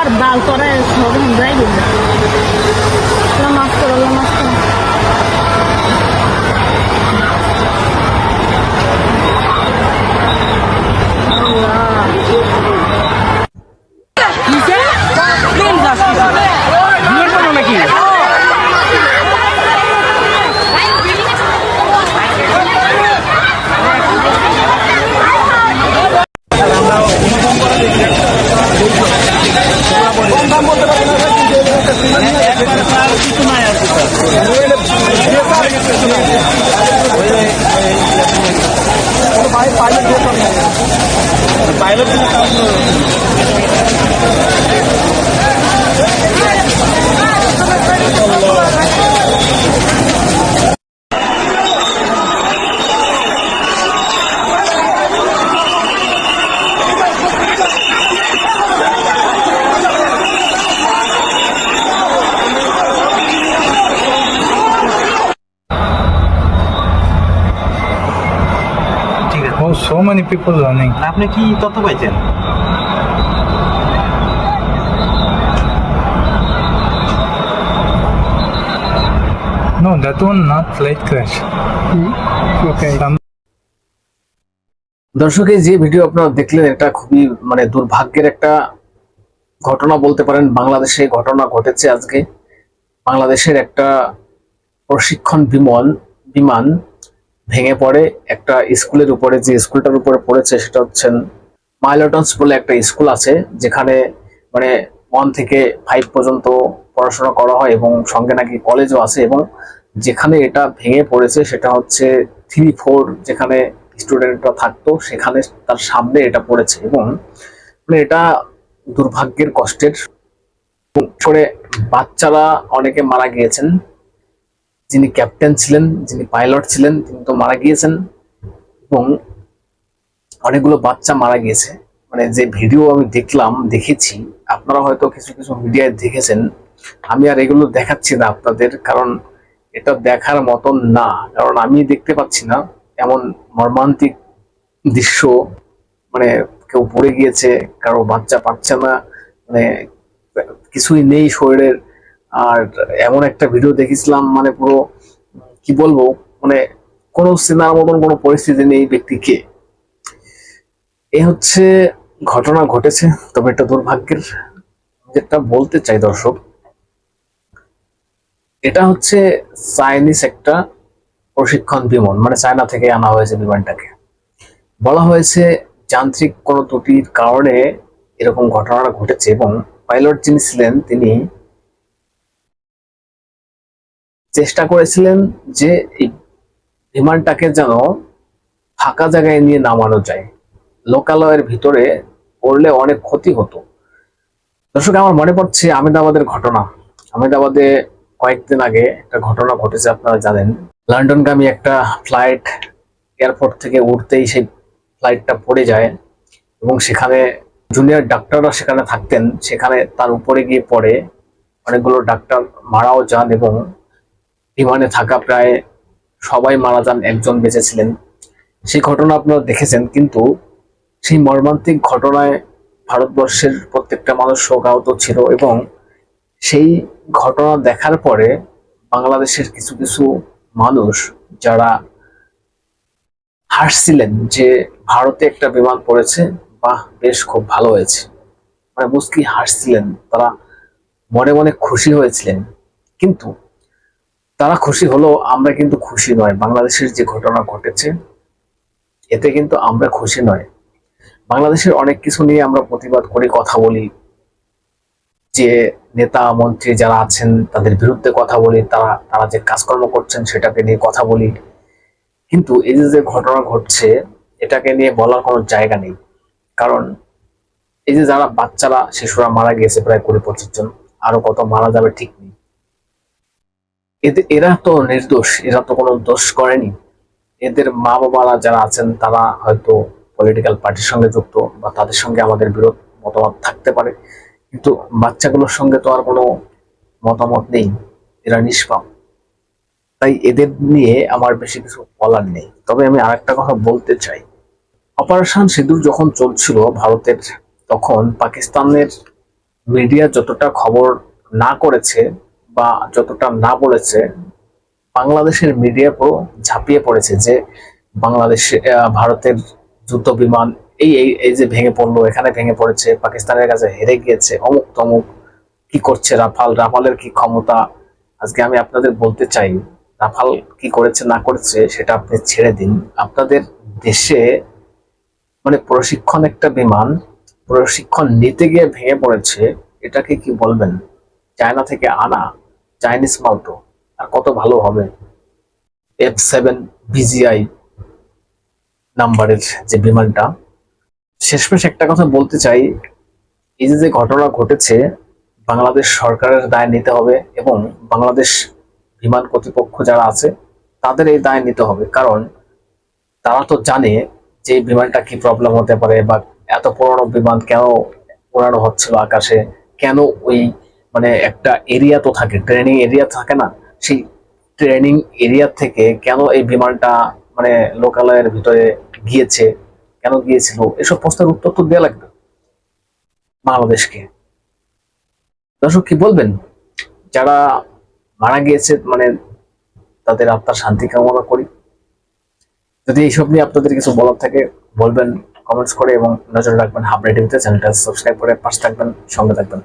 আর দাল করে সব যাই মাছ করো মাছ করো So many people running. আপনি কি তথ্য পাইছেন? No, that one not flight crash. Okay. দর্শক, এই যে ভিডিও আপনারা দেখলেন এটা খুবই দুর্ভাগ্যের একটা ঘটনা বলতে পারেন। বাংলাদেশে ঘটনা ঘটেছে আজকে। বাংলাদেশের একটা প্রশিক্ষণ বিমান ভেঙে পড়ে একটা স্কুলের উপরে। যে স্কুলটার উপরে পড়েছে সেটা হচ্ছে মাইলটনস বলে একটা স্কুল আছে, যেখানে 1 থেকে 5 পর্যন্ত পড়াশোনা করা হয় এবং সঙ্গে নাকি কলেজও আছে। এবং যেখানে এটা ভেঙে পড়েছে সেটা হচ্ছে 3-4 যেখানে স্টুডেন্টরা থাকতো, সেখানে তার সামনে এটা পড়েছে। এবং এটা দুর্ভাগ্যের কষ্টের। করে বাচ্চারা অনেকে মারা গিয়েছেন। যিনি ক্যাপ্টেন ছিলেন, যিনি পাইলট ছিলেন, তিনি তো মারা গিয়েছেন এবং অনেকগুলো বাচ্চা মারা গিয়েছে। যে ভিডিও আমি দেখেছি, আপনারা হয়তো কিছু কিছু মিডিয়ায় দেখেছেন। আমি আর এগুলো দেখাচ্ছি না আপনাদের, কারণ এটা দেখার মতন না। কারণ আমি দেখতে পাচ্ছি না এমন মর্মান্তিক দৃশ্য। কেউ পড়ে গিয়েছে, কারো বাচ্চা পাচ্ছে না, কিছুই নেই শরীরের। আর এমন একটা ভিডিও দেখেছিলাম, পুরো কি বলবো, কোনো সিনেমার মতন কোনো পরিস্থিতি নেই। ব্যক্তিকে এ হচ্ছে ঘটনা ঘটেছে। তবে এটা দুর্ভাগ্যের। যেটা বলতে চাই দর্শক, এটা হচ্ছে চাইনিজ একটা প্রশিক্ষণ বিমান, চায়না থেকে আনা হয়েছে বিমানটাকে। বলা হয়েছে যান্ত্রিক কোনো ত্রুটির কারণে এরকম ঘটনাটা ঘটেছে। এবং পাইলট যিনি ছিলেন তিনি চেষ্টা করেছিলেন যে এই বিমানটাকে যেন ফাঁকা জায়গায় নিয়ে নামানো যায়। লোকালয়ের ভিতরে পড়লে অনেক ক্ষতি হতো। দর্শক, আমার মনে পড়ছে আহমেদাবাদের ঘটনা। আহমেদাবাদে কয়েকদিন আগে একটা ঘটনা ঘটেছে, আপনারা জানেন। লন্ডনগামী একটা ফ্লাইট এয়ারপোর্ট থেকে উঠতেই সেই ফ্লাইটটা পড়ে যায় এবং সেখানে জুনিয়র ডাক্তাররা সেখানে থাকতেন, সেখানে তার উপরে গিয়ে পড়ে। অনেকগুলো ডাক্তার মারাও যান এবং বিমানে থাকা প্রায় সবাই মারা যান, একজন বেঁচে ছিলেন। সেই ঘটনা আপনারা দেখেছেন। কিন্তু সেই মর্মান্তিক ঘটনায় ভারতবর্ষের প্রত্যেকটা মানুষ শোকাহত ছিল। এবং সেই ঘটনা দেখার পরে বাংলাদেশের কিছু কিছু মানুষ যারা হাসছিলেন যে ভারতে একটা বিমান পড়েছে, বাহ বেশ খুব ভালো হয়েছে, মুচকি হাসছিলেন, তারা মনে মনে খুশি হয়েছিলেন। কিন্তু তারা খুশি হলো, আমরা কিন্তু খুশি নয়। বাংলাদেশের যে ঘটনা ঘটেছে এতে কিন্তু আমরা খুশি নয়। বাংলাদেশের অনেক কিছু নিয়ে আমরা প্রতিবাদ করি, কথা বলি, যে নেতা মন্ত্রী যারা আছেন তাদের বিরুদ্ধে কথা বলি, তারা যে কাজকর্ম করছেন সেটাকে নিয়ে কথা বলি। কিন্তু এই যে ঘটনা ঘটছে এটাকে নিয়ে বলার কোনো জায়গা নেই। কারণ এই যে যারা বাচ্চারা, শিশুরা মারা গিয়েছে প্রায় 20-25 জন, আরো কত মারা যাবে ঠিক নেই। এরা তো নির্দোষ, এরা তো কোনো দোষ করেনি। এদের মা বাবারা যারা আছেন তারা হয়তো পলিটিক্যাল পার্টির সঙ্গে যুক্ত, বা তাদের সঙ্গে আমাদের বিরোধ মতামত থাকতে পারে, কিন্তু বাচ্চাগুলোর সঙ্গে তো আর কোনো মতামত নেই। এরা নিষ্পাপ। তাই এদের নিয়ে আমার বেশি কিছু বলার নেই। তবে আমি আরেকটা কথা বলতে চাই, অপারেশন সিঁদুর যখন চলছিল ভারতের, তখন পাকিস্তানের মিডিয়া যতটা খবর না করেছে বা যতটা না বলেছে, বাংলাদেশের মিডিয়া পুরো ঝাঁপিয়ে পড়েছে যে বাংলাদেশে ভারতের যুদ্ধ বিমান এই এই এই যে ভেঙে পড়লো, এখানে ভেঙে পড়েছে, পাকিস্তানের কাছে হেরে গিয়েছে, অমুক তমুক, কি করছে রাফাল, রাফালের কি ক্ষমতা। আজকে আমি আপনাদের বলতে চাই, রাফাল কি করেছে না করেছে সেটা আপনি ছেড়ে দিন। আপনাদের দেশে মানে প্রশিক্ষণ একটা বিমান প্রশিক্ষণ নিতে গিয়ে ভেঙে পড়েছে, এটাকে কি বলবেন? চায়না থেকে আনা চাইনিজ মাল তো, আর কত ভালো হবে। F7 BGI নাম্বারের যে বিমানটা। শেষমেশ একটা কথা বলতে চাই, এই যে যে ঘটনা ঘটেছে, বাংলাদেশ সরকারের দায় নিতে হবে এবং বাংলাদেশ বিমান কর্তৃপক্ষ যারা আছে তাদের এই দায় নিতে হবে। কারণ তারা তো জানে যে এই বিমানটা কি প্রবলেম হতে পারে, বা এত পুরনো বিমান কেন উড়ানো হচ্ছিল আকাশে, কেন ওই মানে একটা এরিয়া তো থাকে, ট্রেনিং এরিয়া থাকে না, সেই ট্রেনিং এরিয়া থেকে কেন এই বিমানটা মানে লোকালয়ের ভিতরে গিয়েছে, কেন গিয়েছিল, এসব প্রশ্নের উত্তর তো দেওয়া লাগবে বাংলাদেশকে। দর্শক কি বলবেন? যারা মারা গিয়েছে মানে তাদের আত্মার শান্তি কামনা করি। যদি এইসব নিয়ে আপনাদের কিছু বলার থাকে বলবেন কমেন্টস করে, এবং নজর রাখবেন হাব রেডিওতে, চ্যানেলটা সাবস্ক্রাইব করে পাশে থাকবেন, সঙ্গে থাকবেন।